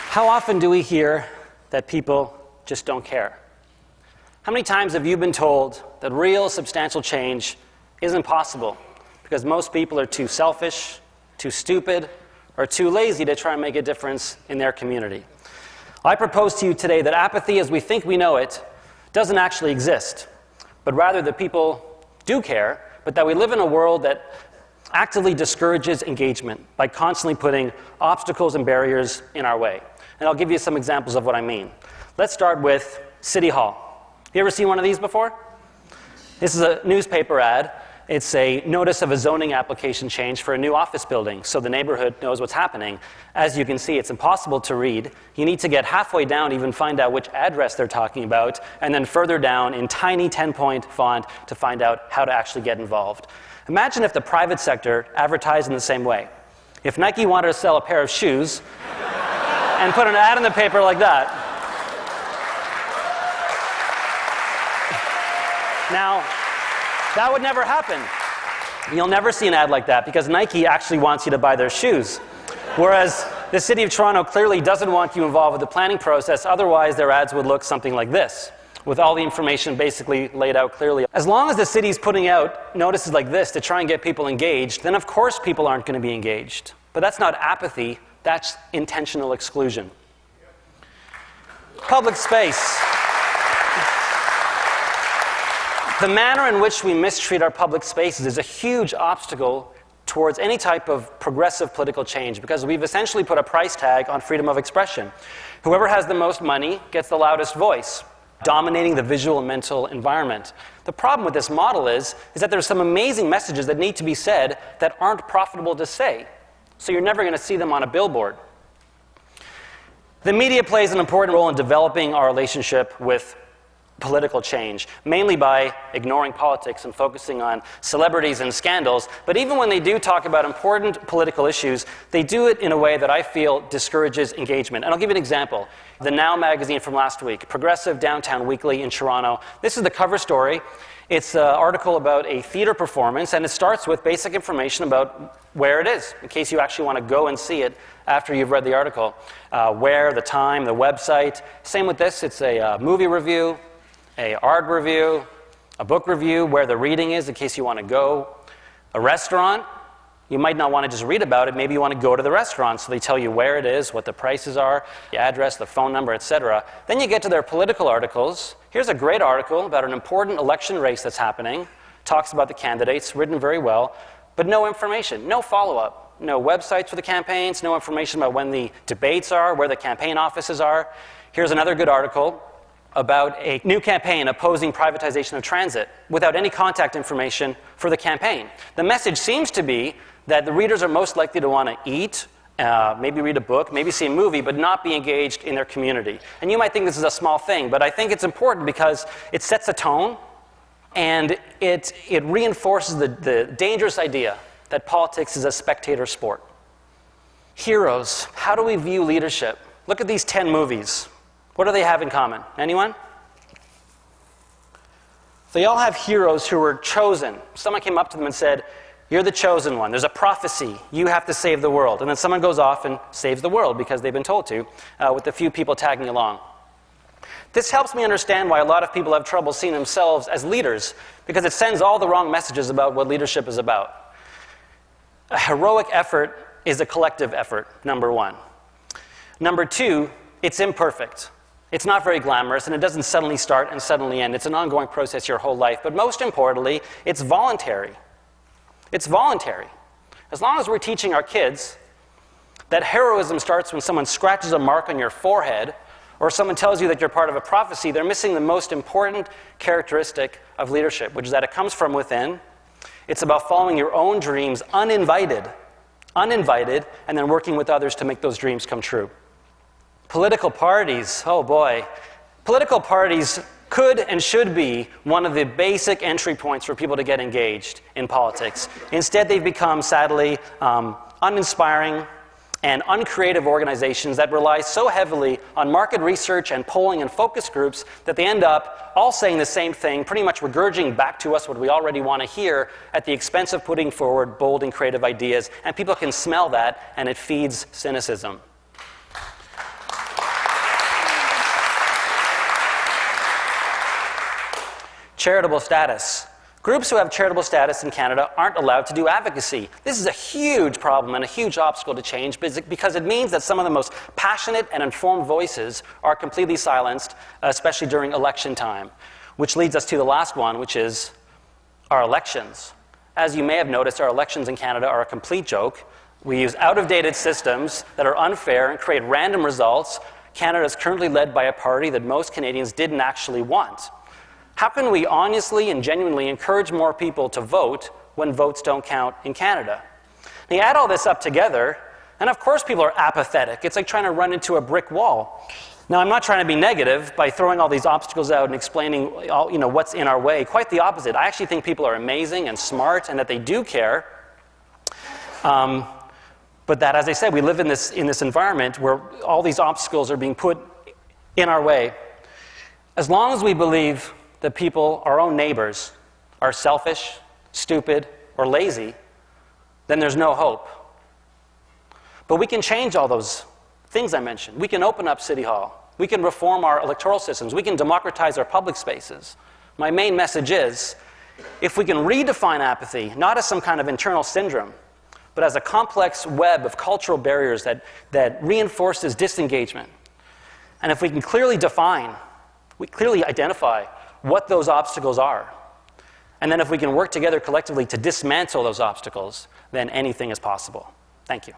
How often do we hear that people just don't care? How many times have you been told that real substantial change isn't possible because most people are too selfish, too stupid, or too lazy to try and make a difference in their community? I propose to you today that apathy as we think we know it doesn't actually exist, but rather that people do care, but that we live in a world that actively discourages engagement by constantly putting obstacles and barriers in our way. And I'll give you some examples of what I mean. Let's start with City Hall. You ever seen one of these before? This is a newspaper ad. It's a notice of a zoning application change for a new office building, so the neighborhood knows what's happening. As you can see, it's impossible to read. You need to get halfway down to even find out which address they're talking about, and then further down in tiny 10-point font to find out how to actually get involved. Imagine if the private sector advertised in the same way. If Nike wanted to sell a pair of shoes and put an ad in the paper like that. Now, that would never happen. You'll never see an ad like that because Nike actually wants you to buy their shoes. Whereas the City of Toronto clearly doesn't want you involved with the planning process, otherwise their ads would look something like this, with all the information basically laid out clearly. As long as the city's putting out notices like this to try and get people engaged, then of course people aren't going to be engaged. But that's not apathy, that's intentional exclusion. Public space. The manner in which we mistreat our public spaces is a huge obstacle towards any type of progressive political change because we've essentially put a price tag on freedom of expression. Whoever has the most money gets the loudest voice, dominating the visual and mental environment. The problem with this model is that there's some amazing messages that need to be said that aren't profitable to say. So you're never going to see them on a billboard. The media plays an important role in developing our relationship with political change, mainly by ignoring politics and focusing on celebrities and scandals. But even when they do talk about important political issues, they do it in a way that I feel discourages engagement. And I'll give you an example. The Now magazine from last week, Progressive Downtown Weekly in Toronto. This is the cover story. It's an article about a theater performance, and it starts with basic information about where it is, in case you actually want to go and see it after you've read the article. Where, the time, the website. Same with this. It's a movie review, an art review, a book review, where the reading is in case you want to go. A restaurant. You might not want to just read about it. Maybe you want to go to the restaurant, so they tell you where it is, what the prices are, the address, the phone number, etc. Then you get to their political articles. Here's a great article about an important election race that's happening. Talks about the candidates, written very well, but no information, no follow-up. No websites for the campaigns, no information about when the debates are, where the campaign offices are. Here's another good article about a new campaign opposing privatization of transit without any contact information for the campaign. The message seems to be that the readers are most likely to want to eat, maybe read a book, maybe see a movie, but not be engaged in their community. And you might think this is a small thing, but I think it's important because it sets a tone and it reinforces the dangerous idea that politics is a spectator sport. Heroes. How do we view leadership? Look at these 10 movies. What do they have in common? Anyone? They all have heroes who were chosen. Someone came up to them and said, "You're the chosen one. There's a prophecy. You have to save the world." And then someone goes off and saves the world because they've been told to, with a few people tagging along. This helps me understand why a lot of people have trouble seeing themselves as leaders, because it sends all the wrong messages about what leadership is about. A heroic effort is a collective effort, number one. Number two, it's imperfect. It's not very glamorous, and it doesn't suddenly start and suddenly end. It's an ongoing process your whole life. But most importantly, it's voluntary. It's voluntary. As long as we're teaching our kids that heroism starts when someone scratches a mark on your forehead or someone tells you that you're part of a prophecy, they're missing the most important characteristic of leadership, which is that it comes from within. It's about following your own dreams uninvited, and then working with others to make those dreams come true. Political parties, oh boy. Political parties could and should be one of the basic entry points for people to get engaged in politics. Instead, they've become, sadly, uninspiring, and uncreative organizations that rely so heavily on market research and polling and focus groups that they end up all saying the same thing, pretty much regurgitating back to us what we already want to hear at the expense of putting forward bold and creative ideas. And people can smell that, and it feeds cynicism. Charitable status. Groups who have charitable status in Canada aren't allowed to do advocacy. This is a huge problem and a huge obstacle to change because it means that some of the most passionate and informed voices are completely silenced, especially during election time. Which leads us to the last one, which is our elections. As you may have noticed, our elections in Canada are a complete joke. We use out-of-dated systems that are unfair and create random results. Canada is currently led by a party that most Canadians didn't actually want. How can we honestly and genuinely encourage more people to vote when votes don't count in Canada? And you add all this up together, and of course people are apathetic. It's like trying to run into a brick wall. Now, I'm not trying to be negative by throwing all these obstacles out and explaining all, what's in our way. Quite the opposite. I actually think people are amazing and smart and that they do care. But that, as I said, we live in this environment where all these obstacles are being put in our way. As long as we believe that people, our own neighbors, are selfish, stupid, or lazy, then there's no hope. But we can change all those things I mentioned. We can open up City Hall. We can reform our electoral systems. We can democratize our public spaces. My main message is, if we can redefine apathy, not as some kind of internal syndrome, but as a complex web of cultural barriers that reinforces disengagement, and if we can clearly identify what those obstacles are, and then if we can work together collectively to dismantle those obstacles, then anything is possible. Thank you.